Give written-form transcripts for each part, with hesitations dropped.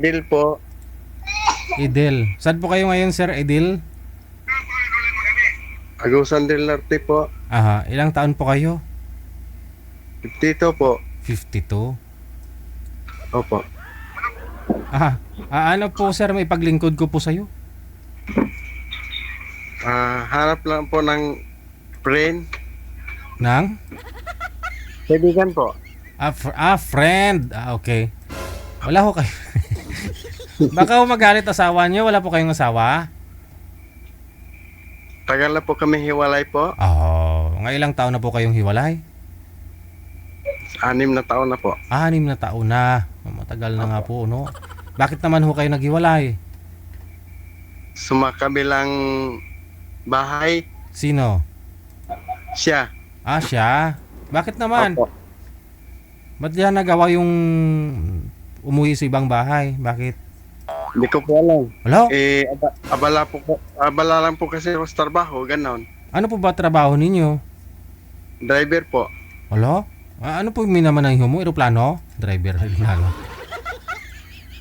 Deal po, Idil. Saan po kayo ngayon, Sir Idil? Agusan del Norte po, Aha, ilang taon po kayo? Tito po, 52. opo. Aha. Ano po, sir, may paglingkod ko po sa'yo? Hanap lang po ng friend. Nang? Kaibigan po. Friend. Okay. Wala ko kayo. Baka ho magalit asawa niyo. Wala po kayong asawa? Tagal na po kami hiwalay po. Nga ilang taon na po kayong hiwalay? 6 na taon na po. 6 na taon na. Matagal na nga po, no? Bakit naman ho kayo naghiwalay? Sumakabilang bahay, Sino? siya. Siya. Bakit naman? Opo. Ba't yan nagawa yung umuwi sa ibang bahay? Bakit? Hindi ko po alam. Wala? Abala lang po kasi ako sa trabaho, ganon. Ano po ba trabaho ninyo? Driver po. Wala? Ano po minaman ng mo? Aeroplano? Driver, aeroplano.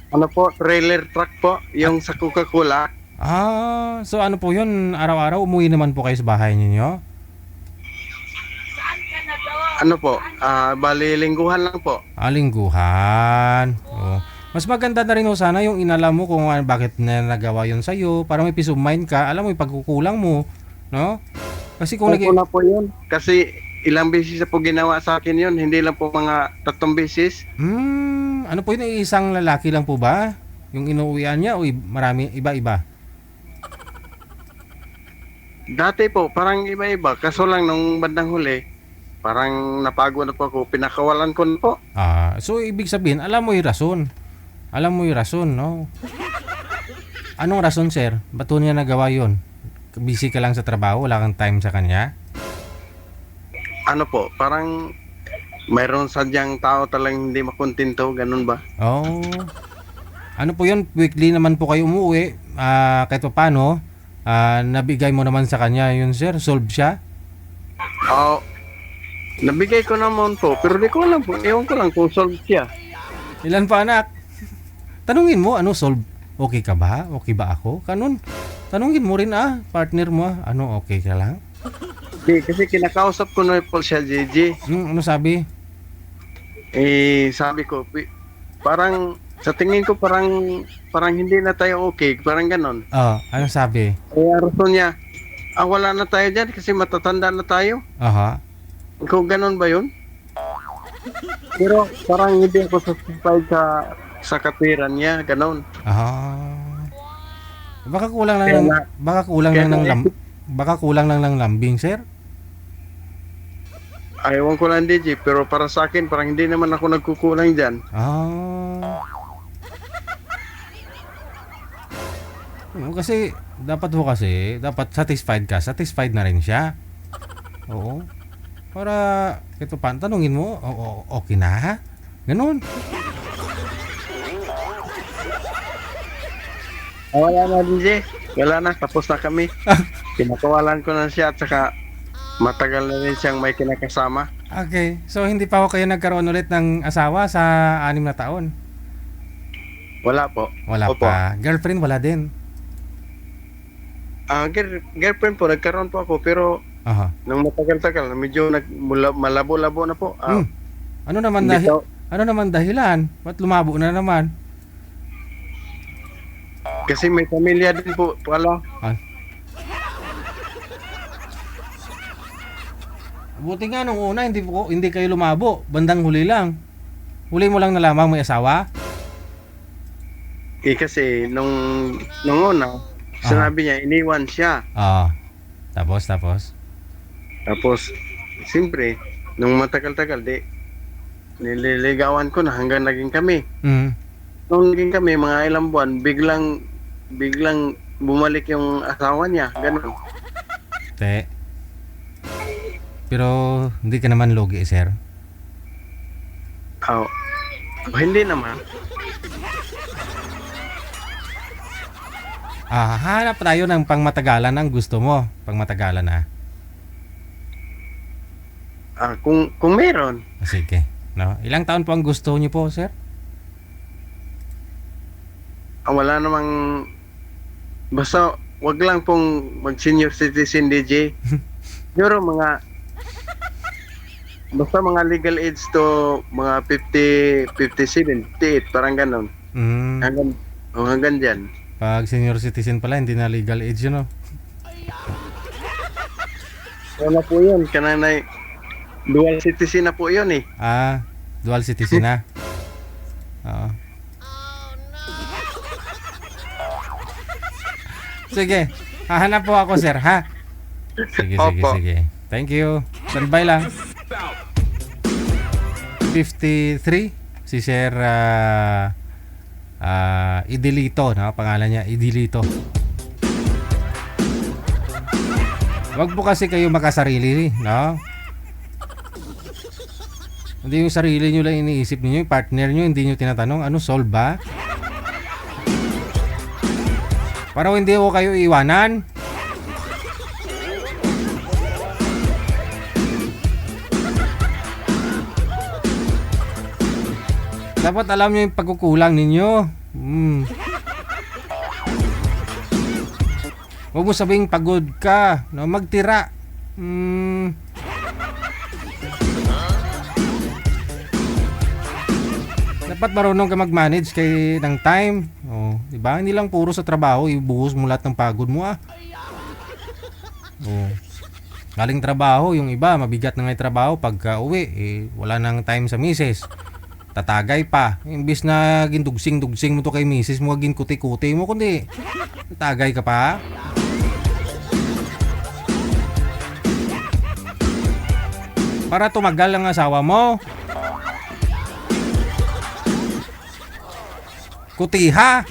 Ano po, trailer truck po, yung sa Coca-Cola. So ano po yun? Araw-araw umuwi naman po kayo sa bahay ninyo? Ano po, bali lingguhan lang po. Lingguhan. Mas maganda na rin ho sana yung inalam mo kung bakit na nagawa yun sa'yo para may peace of mind ka. Alam mo yung pagkukulang mo. No? Kasi kung Opo na po yun. Kasi ilang beses na po ginawa sa akin yun, hindi lang po mga 3 beses. Ano po yun? Isang lalaki lang po ba? Yung inuuwian niya o marami, iba-iba? Dati po, parang iba-iba. Kaso lang nung bandang huli, parang napagod na po ako. Pinakawalan ko na po. So ibig sabihin, alam mo yung rason. Alam mo yung rason, no? Anong rason, sir? Ba't niya nagawa yun? Busy ka lang sa trabaho, wala kang time sa kanya? Ano po, parang mayroon sadyang tao talagang hindi makontento, ganun ba? Oh. Ano po yun? Weekly naman po kayo umuwi. Kahit pa paano, nabigay mo naman sa kanya yun, sir. Solve siya? Oo. Nabigay ko naman po, pero di ko alam po. Ewan ko lang kung solve siya. Ilan pa anak? Tanungin mo, ano solve? Okay ka ba? Okay ba ako? Kanun. Tanungin mo rin partner mo ano okay ka lang? Di, kasi kinakausap ko na po siya, JJ. Ano sabi? Sabi ko, parang sa tingin ko parang hindi na tayo okay, parang ganon. Ano sabi? Kaya rason niya, wala na tayo dyan kasi matatanda na tayo. Aha. Kung ganon ba yun? Pero parang hindi ako satisfied sa katwiran niya, ganon. Baka kulang lang Kaya ng na- baka kulang kaya lang ng na- baka kulang lang ng lambing, sir. Ayaw ko lang, DJ, pero para sa akin, parang hindi naman ako nagkukulang dyan. Kasi dapat satisfied ka. Satisfied na rin siya. Oo. Para ito pa tanungin mo, okay na? Ganun. Wala na, DJ. Wala na, tapos na kami. Pinakawalan ko na siya at saka matagal na rin siyang may kinakasama. Okay. So hindi pa ako kayo nagkaroon ulit ng asawa sa 6 na taon? Wala po. Wala Opo. pa. Girlfriend wala din. Girlfriend po, nagkaroon po ako, pero Aha. nung matagal-tagal, medyo malabo-labo na po. Ano naman Hindi ano naman dahilan? Ba't lumabo na naman? kasi may pamilya din po pala. Buti nga nung una hindi kayo lumabo, bandang huli lang. Huli mo lang nalaman may asawa? Kasi nung una, sinabi niya, iniwan siya. Tapos. Tapos, siyempre, nung matagal-tagal, nililigawan ko na hanggang naging kami. Nung naging kami, mga ilang buwan, biglang bumalik yung asawa niya. Ganun. Pero hindi ka naman logi, sir. Hindi naman. Hanap tayo ng pangmatagalan ang gusto mo. Pangmatagalan na. Kung meron. Sige. No? Ilang taon po ang gusto niyo po, sir? wala namang, basta wag lang pong mag-senior citizen, DJ. Pero basta mga legal age to mga 50, 57, 58, parang ganon. Mm. Hanggang dyan. Pag senior citizen pala, hindi na legal age yun, no? Wala po yun. Kananay, dual citizen na po yun eh. Ah, dual citizen na. Oo. Sige, hahanap po ako, sir, ha? Sige, Opo. sige. Thank you. Standby lang. 53, si Sir Idilito, no? Pangalan niya, Idilito. Wag po kasi kayo makasarili, no? Hindi yung sarili nyo lang iniisip niyo, yung partner nyo, hindi nyo tinatanong, ano, solve ba? Para hindi ko kayo iwanan. Dapat alam nyo yung pagkukulang ninyo. Huwag mo sabing pagod ka, no? Magtira. Dapat marunong ka mag-manage kay ng time. Oh, 'di ba? Hindi lang puro sa trabaho ibuhos mo lahat ng pagod mo, ah. Oh. Galing trabaho, yung iba mabigat na nga yung trabaho, pagka uwi wala nang time sa misis. Tatagay pa. Imbis na gindugsing-dugsing mo to kay misis mo, ginkuti-kuti mo, kundi tatagay ka pa. Para tumagal ang asawa mo. Kutiha.